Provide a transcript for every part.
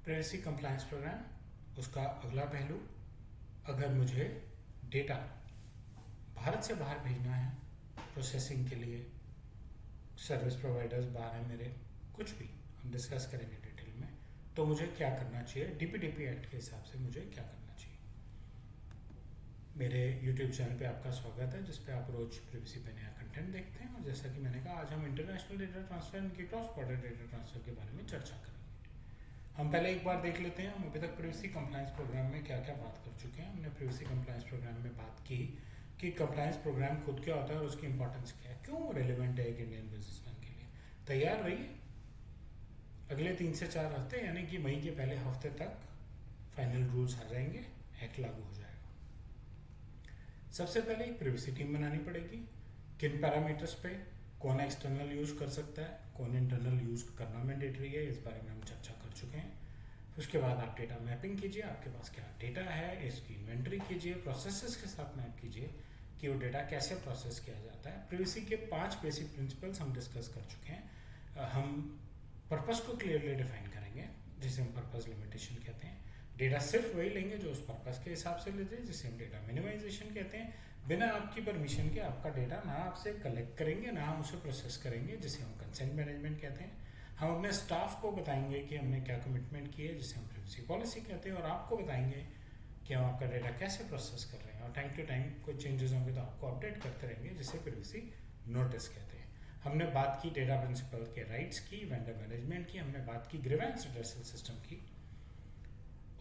Privacy compliance programme, उसका अगला पहलू, अगर मुझे डेटा भारत से बाहर भेजना है प्रोसेसिंग के लिए, सर्विस प्रोवाइडर्स बाहर हैं मेरे, कुछ भी हम डिस्कस करेंगे डिटेल में, तो मुझे क्या करना चाहिए, डीपीडीपी एक्ट के हिसाब से मुझे क्या करना चाहिए। मेरे यूट्यूब चैनल पे आपका स्वागत है, जिस पे आप रोज प्राइवेसी पे नया कंटेंट देखते हैं। और जैसा कि मैंने कहा, आज हम इंटरनेशनल डेटा ट्रांसफर की क्रॉस बॉर्डर डेटा ट्रांसफर के बारे में चर्चा करेंगे। हम पहले एक बार देख लेते हैं हम अभी तक प्राइवेसी कंप्लायंस प्रोग्राम में क्या क्या बात कर चुके हैं। हमने प्राइवेसी कंप्लायंस प्रोग्राम में बात की कि कंप्लायंस प्रोग्राम खुद क्या होता है और उसकी इंपॉर्टेंस क्या है, क्यों रेलिवेंट है एक इंडियन बिजनेसमैन के लिए। तैयार रहिए, अगले 3 से 4 हफ्ते यानी कि मई के पहले हफ्ते तक फाइनल रूल्स आ जाएंगे, एक्ट लागू हो जाएगा। सबसे पहले एक प्राइवेसी टीम बनानी पड़ेगी। किन पैरामीटर्स पे कौन एक्सटर्नल यूज कर सकता है, कौन इंटरनल यूज करना मैंडेटरी है, इस बारे में हम चर्चा कर चुके हैं। उसके बाद आप डेटा मैपिंग कीजिए, आपके पास क्या डेटा है इसकी इन्वेंटरी कीजिए, प्रोसेसेस के साथ मैप कीजिए कि वो डेटा कैसे प्रोसेस किया जाता है। प्राइवेसी के 5 बेसिक प्रिंसिपल्स हम डिस्कस कर चुके हैं। हम पर्पस को क्लियरली डिफाइन करेंगे, जिसे हम पर्पस लिमिटेशन कहते हैं। डेटा सिर्फ वही लेंगे जो उस पर्पस के हिसाब से लेते हैं, जिसे हम डेटा मिनिमाइजेशन कहते हैं। बिना आपकी परमिशन के आपका डेटा ना आपसे कलेक्ट करेंगे, ना हम उसे प्रोसेस करेंगे, जिसे हम कंसेंट मैनेजमेंट कहते हैं। हम अपने स्टाफ को बताएंगे कि हमने क्या कमिटमेंट की है, जिसे हम प्राइवेसी पॉलिसी कहते हैं। और आपको बताएंगे कि हम आपका डेटा कैसे प्रोसेस कर रहे हैं, और टाइम टू टाइम कोई चेंजेस होंगे तो आपको अपडेट करते रहेंगे, जिसे प्राइवेसी नोटिस कहते हैं। हमने बात की डेटा प्रिंसिपल के राइट्स की, वेंडर मैनेजमेंट की, हमने बात की ग्रीवेंस रिड्रेसल सिस्टम की,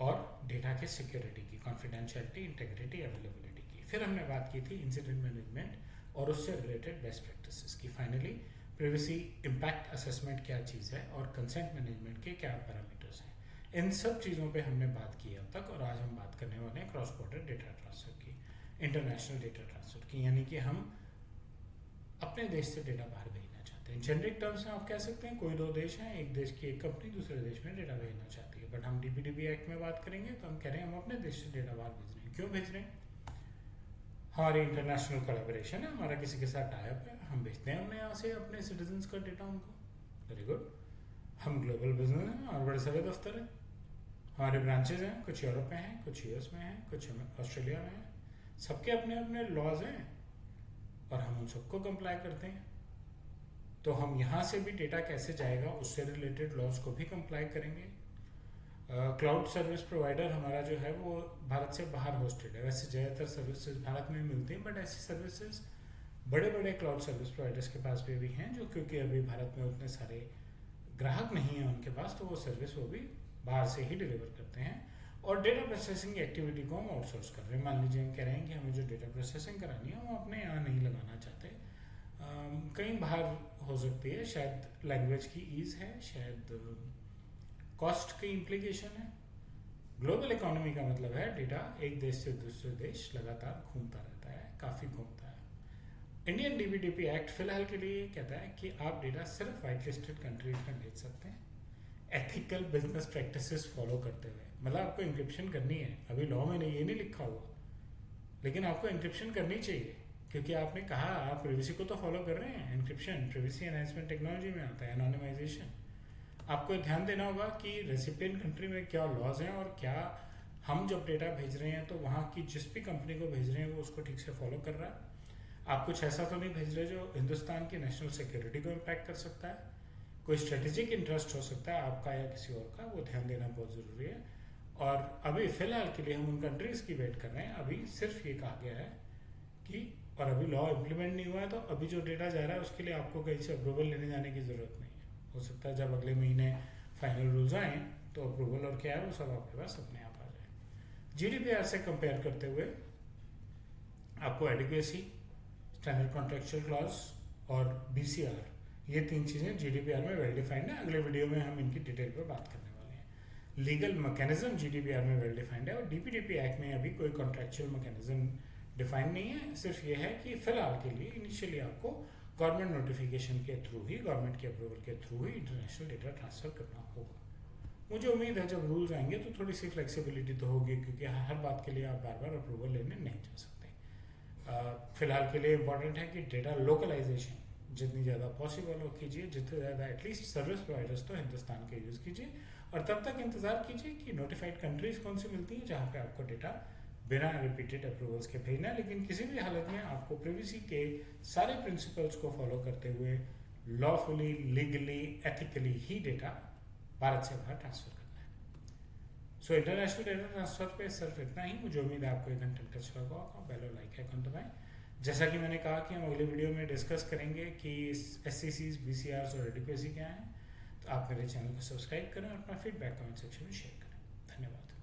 और डेटा के सिक्योरिटी की, कॉन्फिडेंशियलिटी, इंटेग्रिटी, अवेलेबिलिटी की। फिर हमने बात की थी इंसिडेंट मैनेजमेंट और उससे रिलेटेड बेस्ट प्रैक्टिसेस की। फाइनली प्राइवेसी इम्पैक्ट असेसमेंट क्या चीज़ है और कंसेंट मैनेजमेंट के क्या पैरामीटर्स हैं। इन सब चीज़ों पे हमने बात की अब तक, और आज हम बात करने वाले हैं क्रॉस बॉर्डर डेटा ट्रांसफर की, इंटरनेशनल डेटा ट्रांसफर की, यानी कि हम अपने देश से डेटा बाहर भेजना चाहते हैं। जेनरिक टर्म्स में आप कह सकते हैं कोई 2 देश हैं, एक देश की एक कंपनी दूसरे देश में डेटा भेजना चाहती है। बट हम डीपीडीपी एक्ट में बात करेंगे तो हम कह रहे हैं हम अपने देश से डेटा बाहर भेज रहे हैं। क्यों भेज रहे हैं? हमारी इंटरनेशनल कोलैबोरेशन है, हमारा किसी के साथ टाइप है, हम भेजते हैं हमने यहाँ से अपने सिटीजन्स का डेटा उनको। Very good. हम ग्लोबल बिजनेस हैं और बड़े सारे दफ्तर हैं, हमारे ब्रांचेज हैं, कुछ यूरोप में हैं, कुछ यूएस में हैं, कुछ ऑस्ट्रेलिया में हैं। सबके अपने अपने लॉज हैं और हम उन सबको कंप्लाई करते हैं। तो हम यहाँ से भी डेटा कैसे जाएगा उससे रिलेटेड लॉज को भी कंप्लाई करेंगे। क्लाउड सर्विस प्रोवाइडर हमारा जो है वो भारत से बाहर होस्टेड है। वैसे ज़्यादातर सर्विसेज भारत में मिलती हैं, बट ऐसी सर्विसेज बड़े बड़े क्लाउड सर्विस प्रोवाइडर्स के पास भी हैं, जो क्योंकि अभी भारत में उतने सारे ग्राहक नहीं हैं उनके पास, तो वो सर्विस वो भी बाहर से ही डिलीवर करते हैं। और डेटा प्रोसेसिंग एक्टिविटी को हम आउटसोर्स कर रहे हैं। मान लीजिए हम कह रहे हैं कि हमें जो डेटा प्रोसेसिंग करानी है वो अपने यहाँ नहीं लगाना चाहते, कहीं बाहर हो सकती है। शायद लैंग्वेज की ईज है, शायद कॉस्ट की इम्प्लीकेशन है। ग्लोबल इकोनॉमी का मतलब है डेटा एक देश से दूसरे देश लगातार घूमता रहता है, काफ़ी घूमता है। इंडियन डीपीडीपी एक्ट फिलहाल के लिए कहता है कि आप डेटा सिर्फ वाइट लिस्टेड कंट्रीज में भेज सकते हैं, एथिकल बिजनेस प्रैक्टिसेस फॉलो करते हुए। मतलब आपको इंक्रिप्शन करनी है, अभी लॉ में ये नहीं लिखा हुआ, लेकिन आपको इंक्रिप्शन करनी चाहिए, क्योंकि आपने कहा आप प्राइवेसी को तो फॉलो कर रहे हैं। इंक्रिप्शन प्राइवेसी एनहांसमेंट टेक्नोलॉजी में आता है, एनोनिमाइजेशन। आपको ध्यान देना होगा कि रेसिपिएंट कंट्री में क्या लॉज हैं, और क्या हम जब डेटा भेज रहे हैं तो वहाँ की जिस भी कंपनी को भेज रहे हैं वो उसको ठीक से फॉलो कर रहा है। आप कुछ ऐसा तो नहीं भेज रहे जो हिंदुस्तान की नेशनल सिक्योरिटी को इम्पैक्ट कर सकता है, कोई स्ट्रेटेजिक इंटरेस्ट हो सकता है आपका या किसी और का, वो ध्यान देना बहुत ज़रूरी है। और अभी फ़िलहाल के लिए हम उन कंट्रीज़ की वेट कर रहे हैं। अभी सिर्फ ये कहा गया है कि, और अभी लॉ इम्प्लीमेंट नहीं हुआ है, तो अभी जो डेटा जा रहा है उसके लिए आपको कहीं से अप्रूवल लेने जाने की ज़रूरत नहीं है। हो सकता है जब अगले महीने फाइनल रूल्स आएँ तो अप्रूवल और क्या है वो सब आपके पास अपने आप आ जाए। जीडीपीआर से कंपेयर करते हुए आपको एडिक्वेसी, स्टैंडर्ड कॉन्ट्रेक्चुअल क्लॉज और बीसीआर, ये 3 चीज़ें जीडीपीआर में वेल डिफाइंड है। अगले वीडियो में हम इनकी डिटेल पर बात करने वाले हैं। लीगल मैकेनिज्म जीडीपीआर में वेल डिफाइंड है, और डीपीडीपी एक्ट में अभी कोई कॉन्ट्रेक्चुअल मैकेनिज्म डिफाइंड नहीं है। सिर्फ ये है कि फिलहाल के लिए इनिशियली आपको गवर्नमेंट नोटिफिकेशन के थ्रू ही, गवर्नमेंट के अप्रूवल के थ्रू ही इंटरनेशनल डेटा ट्रांसफर करना होगा। मुझे उम्मीद है जब रूल्स आएंगे तो थोड़ी सी फ्लेक्सिबिलिटी तो होगी, क्योंकि हर बात के लिए आप बार बार अप्रूवल लेने नहीं जा सकते। फिलहाल के लिए इम्पॉर्टेंट है कि डेटा लोकलाइजेशन जितनी ज़्यादा पॉसिबल हो कीजिए, जितने ज़्यादा एटलीस्ट सर्विस प्रोवाइडर्स तो हिंदुस्तान के यूज़ कीजिए, और तब तक इंतज़ार कीजिए कि नोटिफाइड कंट्रीज़ कौन सी मिलती हैं जहाँ पे आपको डेटा बिना रिपीटेड अप्रूवल्स के भेजना है, लेकिन किसी भी हालत में आपको प्रिवेसी के सारे प्रिंसिपल्स को फॉलो करते हुए लॉफुली, लीगली, एथिकली ही डेटा भारत से बाहर ट्रांसफ़र करना है। सो इंटरनेशनल डेटा ट्रांसफ़र पे सिर्फ इतना ही। मुझे उम्मीद है आपको ये कंटेंट अच्छा लगा होगा। बेल और लाइक आइकन दबाएं। जैसा कि मैंने कहा कि हम अगले वीडियो में डिस्कस करेंगे कि SCCs, BCRs और एडिक्वेसी क्या हैं, तो आप मेरे चैनल को सब्सक्राइब करें और अपना फीडबैक कमेंट सेक्शन में शेयर करें। धन्यवाद।